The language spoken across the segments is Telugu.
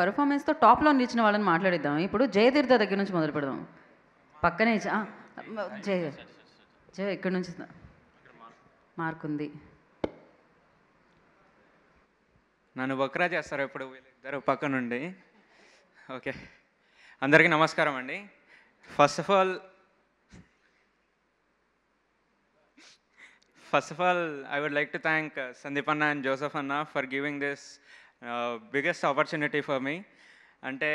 పెర్ఫార్మెన్స్‌తో టాప్‌లో నిలిచిన వాళ్ళని మాట్లాడిద్దాం. ఇప్పుడు జయతీర్థ దగ్గర నుంచి మొదలు పెడదాం. పక్కనే జయ జయ ఇక్కడి నుంచి మార్క్ ఉంది. నన్ను బక్రా చేస్తారు ఇప్పుడు వీళ్ళిద్దరు పక్క నుండి. ఓకే, అందరికీ నమస్కారం అండి. First of all I would like to thank Sandeep Anna and Joseph Anna for giving this biggest opportunity for me. అంటే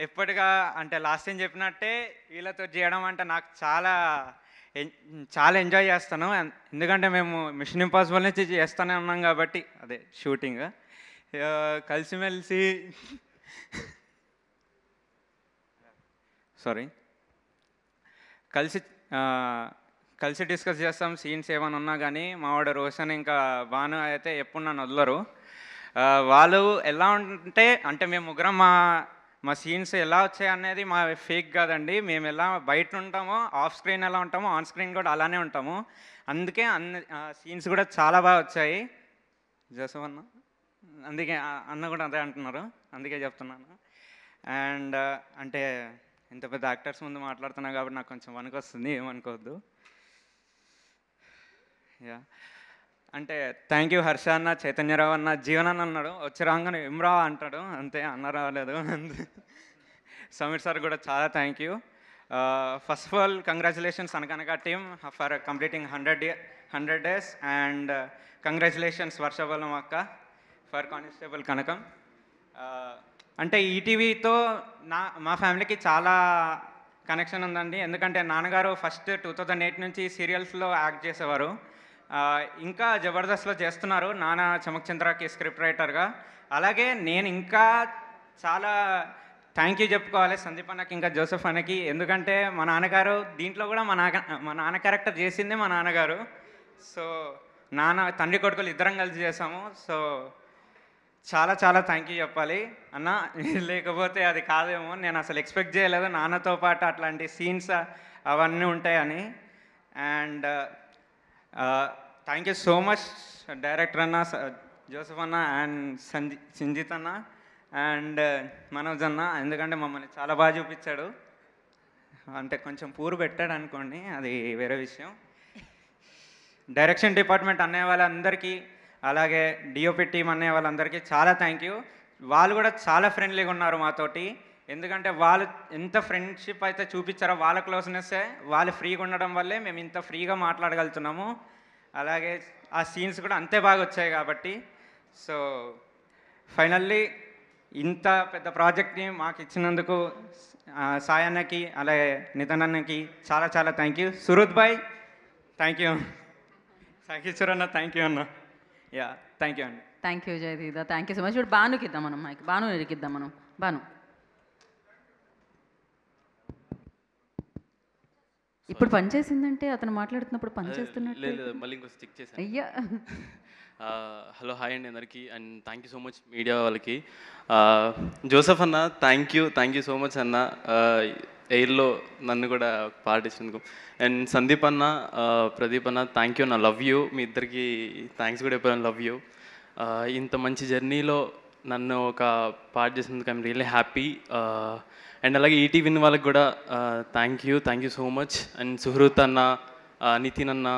ఎప్పటిగా అంటే లాస్ట్ టైం చెప్పినట్టే వీళ్ళతో చేయడం అంటే నాకు చాలా ఎంజాయ్ చేస్తాను. ఎందుకంటే మేము మిషన్ ఇంపాసిబుల్ నుంచి చేస్తూనే ఉన్నాం కాబట్టి, అదే షూటింగ్ కలిసిమెలిసి కలిసి డిస్కస్ చేస్తాం. సీన్స్ ఏమైనా ఉన్నా కానీ మావాడు రోషన్ ఇంకా భాను అయితే ఎప్పుడు నన్ను వదలరు. వాళ్ళు ఎలా అంటే మేము ముగ్గురం మా సీన్స్ ఎలా వచ్చాయి అనేది మా ఫేక్ కాదండి. మేము ఎలా బయట ఉంటామో, ఆఫ్ స్క్రీన్ ఎలా ఉంటామో, ఆన్ స్క్రీన్ కూడా అలానే ఉంటాము. అందుకే అన్ని సీన్స్ కూడా చాలా బాగా వచ్చాయి. జోసఫ్ అన్న అందుకే అన్న కూడా అదే అంటున్నారు, అందుకే చెప్తున్నాను. అండ్ అంటే ఇంత పెద్ద యాక్టర్స్ ముందు మాట్లాడుతున్నా కాబట్టి నాకు కొంచెం వణుకు వస్తుంది, ఏమనుకోవద్దు. యా, అంటే థ్యాంక్ యూ హర్ష అన్న, చైతన్యరావు అన్న, జీవన్ అన్న అన్నాడు, వచ్చి రాగానే ఇమ్రా అంటాడు, అంతే, అన్న రాలేదు. సమీర్ సార్ కూడా చాలా thank you. First of all congratulations అనకనక team for completing 100 days and congratulations వర్షబలం అక్క ఫర్ కానిస్టేబుల్ కనకం. అంటే ఈటీవీతో మా ఫ్యామిలీకి చాలా కనెక్షన్ ఉందండి. ఎందుకంటే నాన్నగారు ఫస్ట్ 2008 నుంచి సీరియల్స్లో యాక్ట్ చేసేవారు. ఇంకా జబర్దస్త్లో చేస్తున్నారు నాన్న చమక్ చంద్రకి స్క్రిప్ట్ రైటర్గా. అలాగే నేను ఇంకా చాలా థ్యాంక్ యూ చెప్పుకోవాలి సందీప్ అన్నకి, ఇంకా జోసెఫ్ అన్నకి. ఎందుకంటే మా నాన్నగారు దీంట్లో కూడా మా నాన్న క్యారెక్టర్ చేసిందే మా నాన్నగారు. సో తండ్రి కొడుకులు ఇద్దరం కలిసి చేసాము. సో చాలా థ్యాంక్ యూ చెప్పాలి అన్న, లేకపోతే అది కాదేమో. నేను అసలు ఎక్స్పెక్ట్ చేయలేదు నాన్నతో పాటు అట్లాంటి సీన్స్ అవన్నీ ఉంటాయని. And thank you so much director అన్న, జోసెఫ్ అన్న అండ్ సంజిత్ అన్న అండ్ మనోజ్ అన్న. ఎందుకంటే మమ్మల్ని చాలా బాగా చూపించాడు. అంటే కొంచెం పూరు పెట్టాడు అనుకోండి, అది వేరే విషయం. డైరెక్షన్ డిపార్ట్మెంట్ అనే వాళ్ళందరికీ, అలాగే డిఓపి టీం అనే వాళ్ళందరికీ చాలా థ్యాంక్ యూ. వాళ్ళు కూడా చాలా ఫ్రెండ్లీగా ఉన్నారు మాతోటి. ఎందుకంటే వాళ్ళు ఎంత ఫ్రెండ్షిప్ అయితే చూపించారో, వాళ్ళ క్లోజ్నెస్సే, వాళ్ళు ఫ్రీగా ఉండడం వల్లే మేము ఇంత ఫ్రీగా మాట్లాడగలుగుతున్నాము. అలాగే ఆ సీన్స్ కూడా అంతే బాగా వచ్చాయి కాబట్టి. సో ఫైనల్లీ ఇంత పెద్ద ప్రాజెక్ట్ని మాకు ఇచ్చినందుకు సాయన్నకి, అలాగే నితన్ అన్నకి చాలా థ్యాంక్ యూ. సురుద్ భాయ్ థ్యాంక్ యూ అన్న, థ్యాంక్ యూ అన్న. యా, థ్యాంక్ యూ అండి. థ్యాంక్ యూ జయదీద, థ్యాంక్ యూ సో మచ్. ఇప్పుడు బానుకి ఇద్దాం మనం మైక్, బాను ఇరికిద్దాం మనం. బాను ఇప్పుడు పనిచేసిందంటే అతను మాట్లాడుతున్నప్పుడు పనిచేస్తున్నట్టు మళ్ళీ ఇంకో చెక్ చేశాను. అయ్యా, హలో, హాయ్ అండి అందరికీ. And thank you so much media వాళ్ళకి. జోసెఫ్ అన్న థ్యాంక్ యూ సో మచ్ అన్న, ఎయిర్లో నన్ను కూడా పార్ట్ ఇచ్చినందుకు. అండ్ సందీప్ అన్న, ప్రదీప్ అన్న థ్యాంక్ యూ అన్న, లవ్ యూ. మీ ఇద్దరికి థ్యాంక్స్ కూడా చెప్పాను, లవ్ యూ. ఇంత మంచి జర్నీలో నన్ను ఒక పార్ట్ చేసినందుకు ఐఎమ్ రియల్లీ హ్యాపీ. అండ్ అలాగే ఈటీవీ వాళ్ళకి కూడా thank you so much. And Suhrit అన్న, నితిన్ అన్న,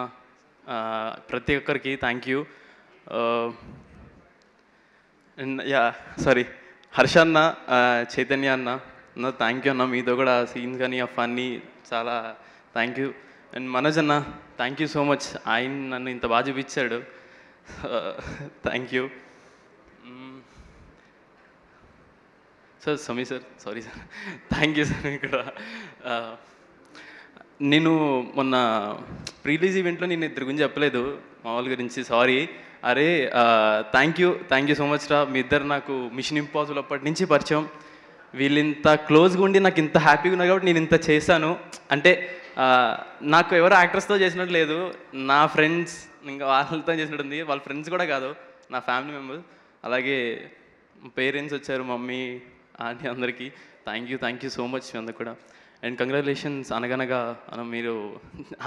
ప్రతి ఒక్కరికి థ్యాంక్ యూ. అండ్ హర్ష అన్న, చైతన్య అన్న థ్యాంక్ యూ అన్న, మీతో కూడా సీన్స్ కానీ ఆ ఫన్నీ చాలా థ్యాంక్ యూ. అండ్ మనోజ్ అన్న థ్యాంక్ యూ సో మచ్, ఆయన నన్ను ఇంత బాగా చూపించాడు, thank you. Sir Sameer sir, sorry sir, thank you sir. ఇక్కడ నేను మొన్న ప్రీలీజ్ ఈవెంట్లో నేను ఇద్దరి గురించి చెప్పలేదు, మా వాళ్ళ గురించి, సారీ. అరే థ్యాంక్ యూ సో మచ్ రా. మీ ఇద్దరు నాకు మిషన్ ఇంపాసిబుల్ అప్పటి నుంచి పరిచయం. వీళ్ళు ఇంత క్లోజ్గా ఉండి నాకు ఇంత హ్యాపీగా ఉన్నారు కాబట్టి నేను ఇంత చేశాను. అంటే నాకు ఎవరు యాక్టర్స్తో చేసినట్టు లేదు, నా ఫ్రెండ్స్ ఇంకా వాళ్ళతో చేసినట్టుంది. వాళ్ళ ఫ్రెండ్స్ కూడా కాదు, నా ఫ్యామిలీ మెంబర్స్. అలాగే పేరెంట్స్ వచ్చారు, మమ్మీ ఆంటీ, అందరికీ థ్యాంక్ యూ సో మచ్ అందరు కూడా. అండ్ కంగ్రాచులేషన్స్ అనగనగా మీరు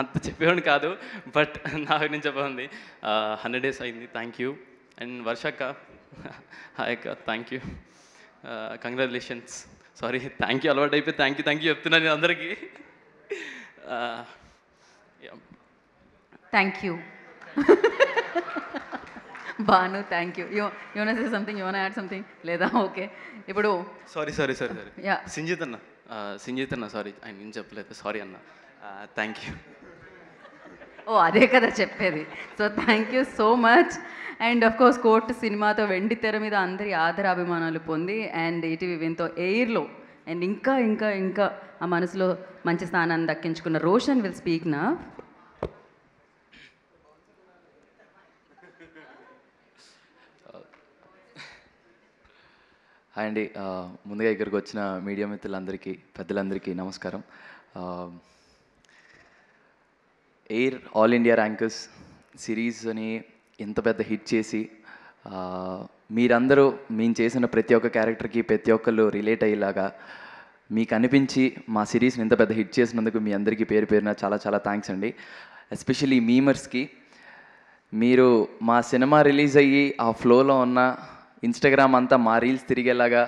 అంత చెప్పేవాడిని కాదు, బట్ నాకు నేను చెప్పండి 100 days అయింది. Thank you. అండ్ వర్షక్క, హాయ్ అక్క, thank you. Congratulations. Sorry, thank you అలవాటు అయిపోయి థ్యాంక్ యూ చెప్తున్నాను నేను అందరికీ. Thank you Banu, thank you. You wanna say something, you wanna add something లేదా? ఓకే, ఇప్పుడు సారీ Yeah. సింజిత్ అన్న సారీ, ఆయన ఏం చెప్పలేదు, సారీ అన్న. Thank you. ఓ అదే కదా చెప్పేది. So thank you so much. And of course court సినిమాతో వెండి తెర మీద అందరి ఆదరాభిమానాలు పొంది అండ్ ఈటీవీ విన్తో ఎయిర్లో అండ్ ఇంకా ఇంకా ఇంకా ఆ మనసులో మంచి స్థానాన్ని దక్కించుకున్న రోషన్ విల్ స్పీక్ నా. హాయ్ అండి, ముందుగా ఇక్కడికి వచ్చిన మీడియా మిత్రులందరికీ, పెద్దలందరికీ నమస్కారం. ఎయిర్ ఆల్ ఇండియా ర్యాంకర్స్ సిరీస్ని ఇంత పెద్ద హిట్ చేసి మీరందరూ మేము చేసిన ప్రతి ఒక్క క్యారెక్టర్కి ప్రతి ఒక్కళ్ళు రిలేట్ అయ్యేలాగా మీకు అనిపించి మా సిరీస్ని ఇంత పెద్ద హిట్ చేసినందుకు మీ అందరికీ పేరు పేరున చాలా చాలా థ్యాంక్స్ అండి. ఎస్పెషల్లీ మీమర్స్కి. మీరు మా సినిమా రిలీజ్ అయ్యి ఆ ఫ్లోలో ఉన్న ఇన్స్టాగ్రామ్ అంతా మా రీల్స్ తిరిగేలాగా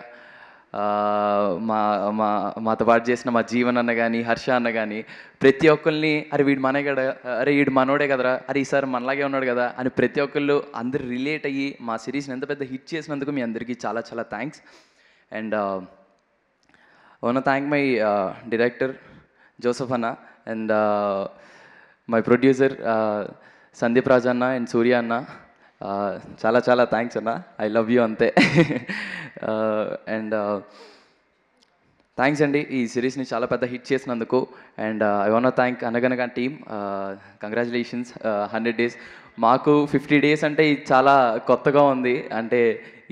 మాతో పాటు చేసిన మా జీవన్ అన్న కానీ హర్ష అన్న కానీ ప్రతి ఒక్కరిని అరే వీడు మనే కదా, అరే వీడు మనోడే కదరా, అరే ఈసారి మనలాగే ఉన్నాడు కదా అని ప్రతి ఒక్కళ్ళు అందరు రిలేట్ అయ్యి మా సిరీస్ని ఎంత పెద్ద హిట్ చేసినందుకు మీ అందరికీ చాలా చాలా thanks. And one thank my director Joseph అన్న and my producer Sandeep Raj అన్న అండ్ సూర్య అన్న. చాలా చాలా థ్యాంక్స్ అన్న, ఐ లవ్ యూ అంతే. అండ్ థ్యాంక్స్ అండి ఈ సిరీస్ని చాలా పెద్ద హిట్ చేసినందుకు. And I want thank Anaganaga team. Congratulations 100 days. మాకు 50 days అంటే ఇది చాలా కొత్తగా ఉంది. అంటే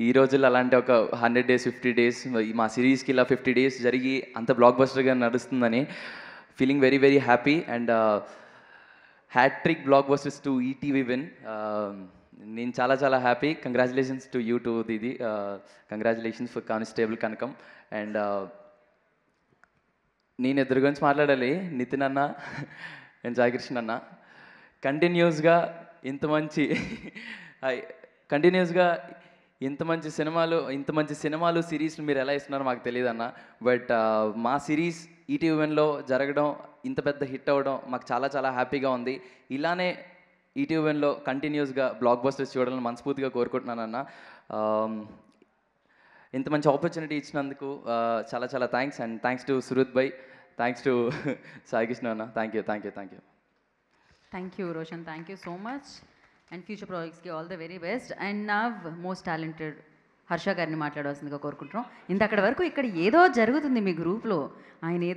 ఈ రోజుల్లో అలాంటి ఒక 100 days 50 days మా సిరీస్కి ఇలా 50 days జరిగి అంత బ్లాక్ బస్టర్గా నడుస్తుందని feeling very very happy. And hat-trick blockbusters to ETV Win. నేను చాలా చాలా happy. Congratulations to you to Didi. Congratulations for constable Kanakam. And నేను ఇద్దరి గురించి మాట్లాడాలి, నితిన్ అన్న అండ్ సాయికృష్ణ అన్న. కంటిన్యూస్గా ఇంత మంచి సినిమాలు సిరీస్లు మీరు ఎలా ఇస్తున్నారో మాకు తెలియదు అన్న. బట్ మా సిరీస్ ఈటీవీ వన్లో జరగడం, ఇంత పెద్ద హిట్ అవ్వడం మాకు చాలా చాలా హ్యాపీగా ఉంది. ఇలానే ఈటీవీ వన్లో కంటిన్యూస్గా బ్లాక్ బస్టర్స్ చూడాలని మనస్ఫూర్తిగా కోరుకుంటున్నానన్న. ఇంత మంచి ఆపర్చునిటీ ఇచ్చినందుకు చాలా చాలా thanks. And thanks to Suruth భాయ్, థ్యాంక్స్ టు సాయికృష్ణ అన్న. Thank you. Thank you Roshan, thank you so much. And future ప్రాజెక్ట్స్కి all the very best. And now most talented Harsha గారిని మాట్లాడవలసిందిగా కోరుకుంటున్నాం. ఇంత అక్కడ వరకు ఇక్కడ ఏదో జరుగుతుంది మీ గ్రూప్లో, ఆయన ఏదో